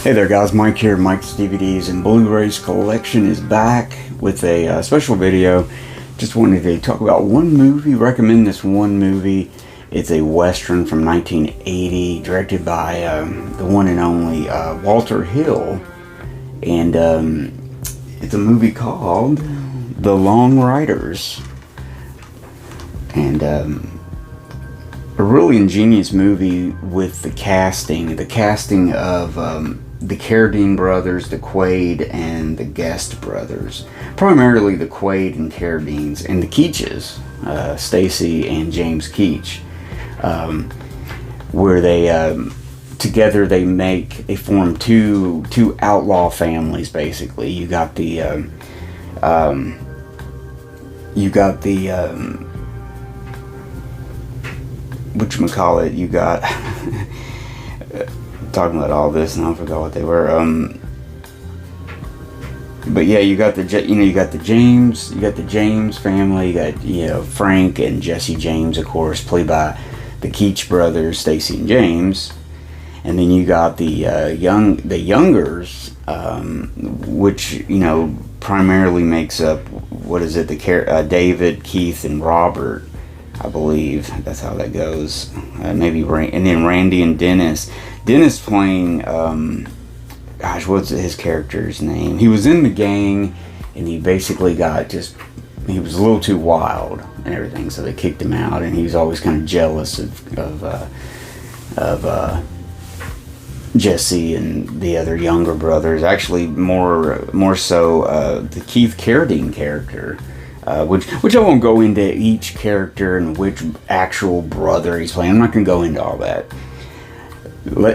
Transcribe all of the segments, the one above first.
Hey there guys, Mike here, Mike's DVDs and Blu-rays collection is back with a special video. Just wanted to talk about one movie, recommend this one movie. It's a Western from 1980, directed by the one and only Walter Hill. And it's a movie called The Long Riders. And a really ingenious movie with the casting of the Carradine brothers, the Quaid, and the Guest brothers. Primarily the Quaid and Carradines, and the Keaches, Stacy and James Keach, where they together they form two outlaw families. Basically, you got the whatchamacallit, you got talking about all this and I forgot what they were, but yeah, you got the James family. You got Frank and Jesse James, of course, played by the Keach brothers, Stacy and James. And then you got the youngers, which primarily makes up, David, Keith, and Robert, I believe that's how that goes. And then Randy and Dennis. Dennis playing, what's his character's name? He was in the gang, and he basically he was a little too wild and everything, so they kicked him out, and he was always kind of jealous of Jesse and the other younger brothers. Actually, more so the Keith Carradine character. Which I won't go into each character and which actual brother he's playing. I'm not going to go into all that.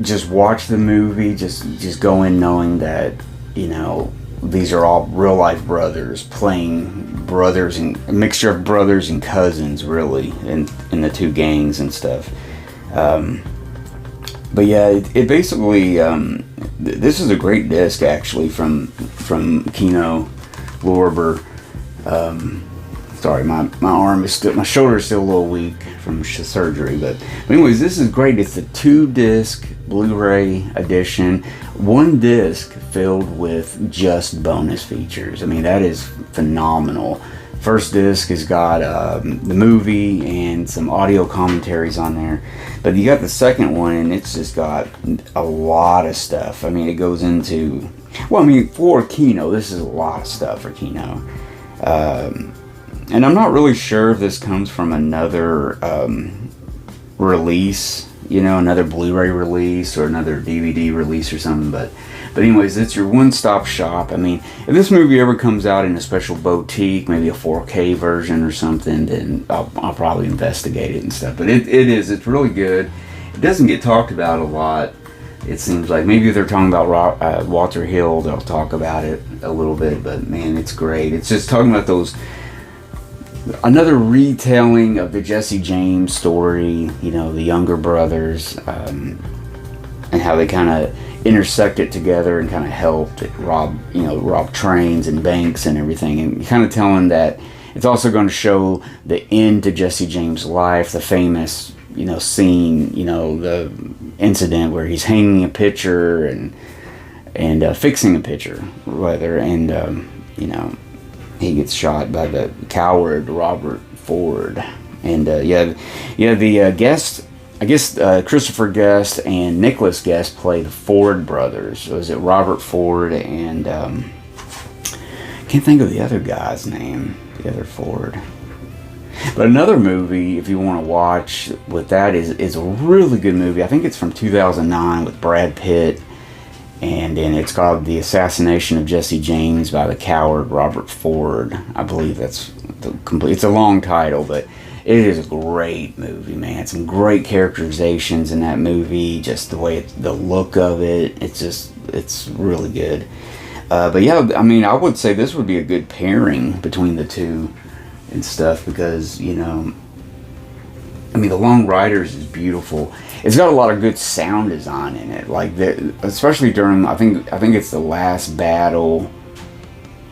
Just watch the movie. Just go in knowing that these are all real life brothers playing brothers, and a mixture of brothers and cousins, really, in the two gangs and stuff. But yeah, it basically this is a great disc actually from Kino Lorber. Sorry, my shoulder is still a little weak from surgery, but anyways, this is great. It's a 2-disc Blu-ray edition, 1 disc filled with just bonus features. I mean, that is phenomenal. First disc has got the movie and some audio commentaries on there, but you got the second one, and it's just got a lot of stuff. I mean, it goes into, for Kino, this is a lot of stuff for Kino. And I'm not really sure if this comes from another release, another Blu-ray release or another DVD release or something, but anyways, it's your one-stop shop. I mean, if this movie ever comes out in a special boutique, maybe a 4K version or something, then I'll probably investigate it and stuff. But it's really good. It doesn't get talked about a lot. It seems like maybe if they're talking about Walter Hill, they'll talk about it a little bit, but man, it's great. It's just talking about another retelling of the Jesse James story, the younger brothers, and how they kind of intersected together and kind of helped rob trains and banks and everything, and kind of telling that it's also going to show the end to Jesse James' life, the famous scene, the incident where he's hanging a picture and fixing a picture, rather, and he gets shot by the coward Robert Ford, and the Guest, I guess Christopher Guest and Nicholas Guest play the Ford brothers. Was it Robert Ford and can't think of the other guy's name, the other Ford. But another movie, if you want to watch with that, is a really good movie. I think it's from 2009 with Brad Pitt, and it's called The Assassination of Jesse James by the Coward Robert Ford. I believe that's it's a long title, but it is a great movie, man. Some great characterizations in that movie, just the look of it. It's really good. But yeah, I mean, I would say this would be a good pairing between the two and stuff, because The Long Riders is beautiful. It's got a lot of good sound design in it, especially during I think it's the last battle,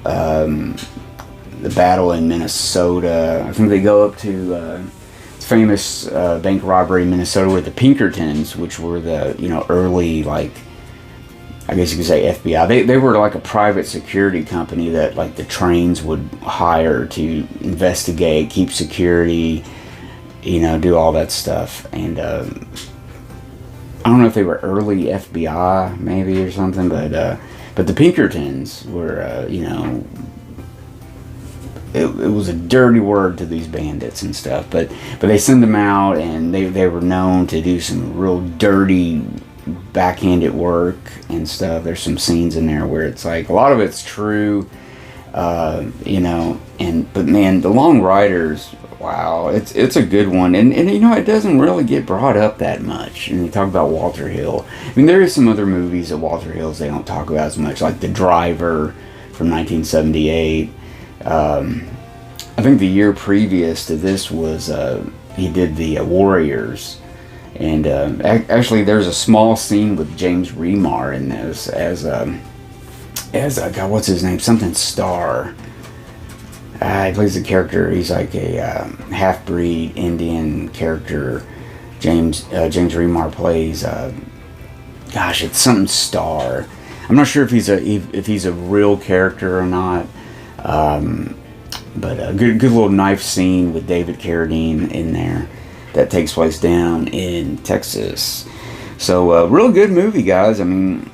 the battle in Minnesota. I think they go up to famous bank robbery in Minnesota with the Pinkertons, which were the early I guess you could say FBI. They were like a private security company that like the trains would hire to investigate, keep security, do all that stuff. And I don't know if they were early FBI maybe or something, but the Pinkertons were, it was a dirty word to these bandits and stuff. But they send them out, and they were known to do some real dirty, backhanded work and stuff. There's some scenes in there where it's like a lot of it's true, but man, the Long Riders. Wow, it's a good one, and it doesn't really get brought up that much. And you talk about Walter Hill. I mean, there is some other movies at Walter Hill's they don't talk about as much, like The Driver from 1978. I think the year previous to this was he did The Warriors, and actually there's a small scene with James Remar in this as God, what's his name? Something Star. He plays a character. He's like a half-breed Indian character. James Remar plays. Gosh, it's something Star. I'm not sure if he's a real character or not. But a good little knife scene with David Carradine in there that takes place down in Texas. So real good movie, guys. I mean,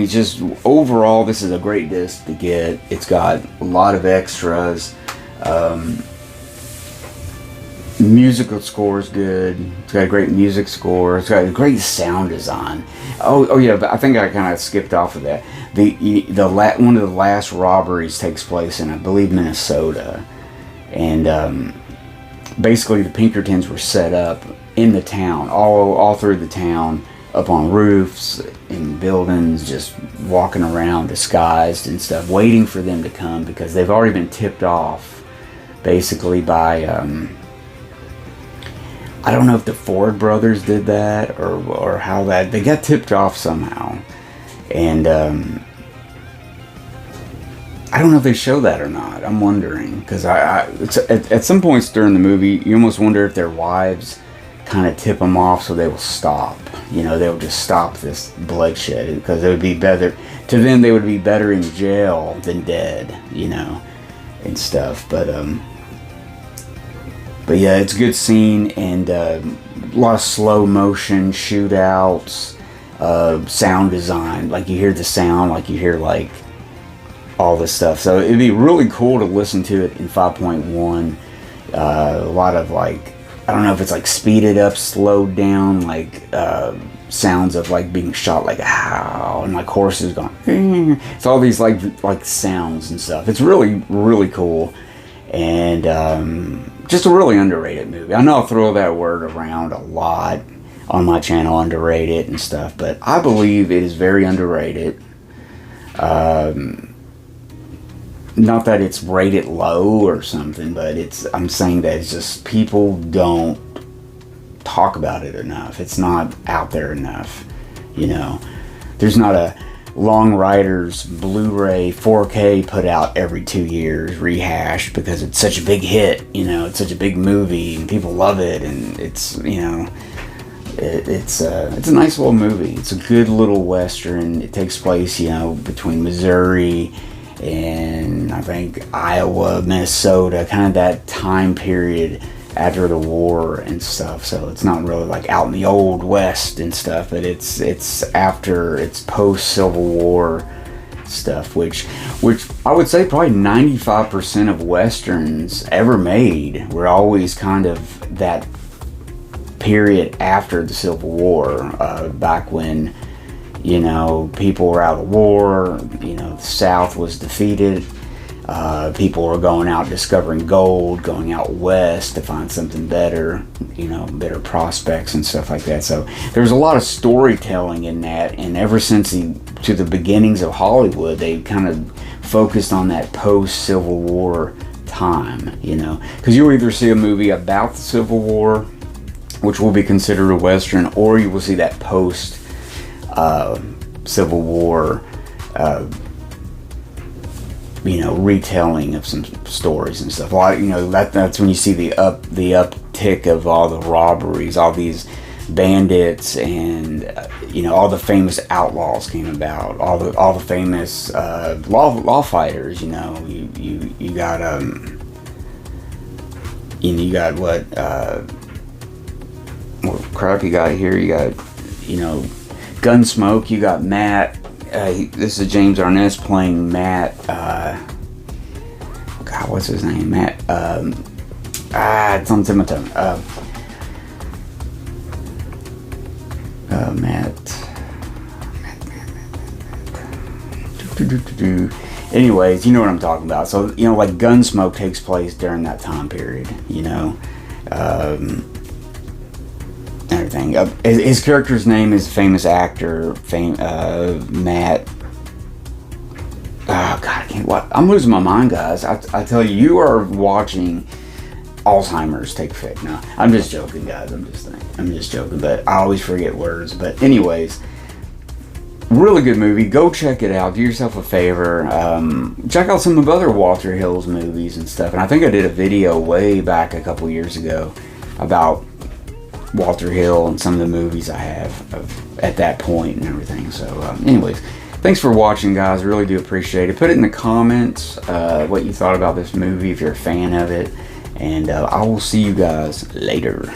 just overall, this is a great disc to get. It's got a lot of extras. Musical score is good. It's got a great music score. It's got a great sound design. Oh yeah, but I think I kind of skipped off of that. One of the last robberies takes place in, I believe, Minnesota, and basically the Pinkertons were set up in the town, all through the town, up on roofs in buildings, just walking around disguised and stuff, waiting for them to come because they've already been tipped off, basically by I don't know if the Ford brothers did that or how that they got tipped off somehow, and I don't know if they show that or not. I'm wondering because at some points during the movie you almost wonder if their wives kind of tip them off so they will stop. They'll just stop this bloodshed because it would be better to them. They would be better in jail than dead, and stuff. But yeah, it's a good scene and a lot of slow motion shootouts, sound design. Like you hear the sound, like you hear like all this stuff. So it'd be really cool to listen to it in 5.1. A lot of like, I don't know if it's like speeded up, slowed down, like sounds of like being shot, like ow, and like horses going. It's all these like sounds and stuff. It's really, really cool, and just a really underrated movie. I know I'll throw that word around a lot on my channel, underrated and stuff, but I believe it is very underrated. Not that it's rated low or something, but I'm saying that it's just people don't talk about it enough. It's not out there enough, There's not a Long Riders Blu-ray 4K put out every 2 years, rehashed, because it's such a big hit, it's such a big movie and people love it, and it's, it's a nice little movie. It's a good little Western. It takes place, between Missouri and I think Iowa, Minnesota, kind of that time period after the war and stuff. So it's not really like out in the old West and stuff, but it's post Civil War stuff, which I would say probably 95% of Westerns ever made were always kind of that period after the Civil War, back when people were out of war, the South was defeated, people were going out discovering gold, going out west to find something better, better prospects and stuff like that. So there's a lot of storytelling in that, and ever since to the beginnings of Hollywood, they kind of focused on that post-Civil War time, because you'll either see a movie about the Civil War, which will be considered a Western, or you will see that post Civil War, retelling of some stories and stuff. A lot, that's when you see the uptick of all the robberies, all these bandits and all the famous outlaws came about. All the famous law fighters. You got you got what crap you got here. You got Gunsmoke. You got Matt. This is James Arness playing Matt. God, what's his name? Matt. It's on Timothy. Matt. Anyways, you know what I'm talking about. So, like Gunsmoke takes place during that time period, everything. His character's name is famous actor, Matt. Oh, God, I can't. What? I'm losing my mind, guys. I tell you, you are watching Alzheimer's take effect now. I'm just joking, guys. I'm just joking, but I always forget words. But anyways, really good movie. Go check it out. Do yourself a favor. Check out some of other Walter Hill's movies and stuff. And I think I did a video way back a couple years ago about Walter Hill and some of the movies I have at that point and everything. So anyways, thanks for watching, guys. Really do appreciate it. Put it in the comments what you thought about this movie if you're a fan of it. And I will see you guys later.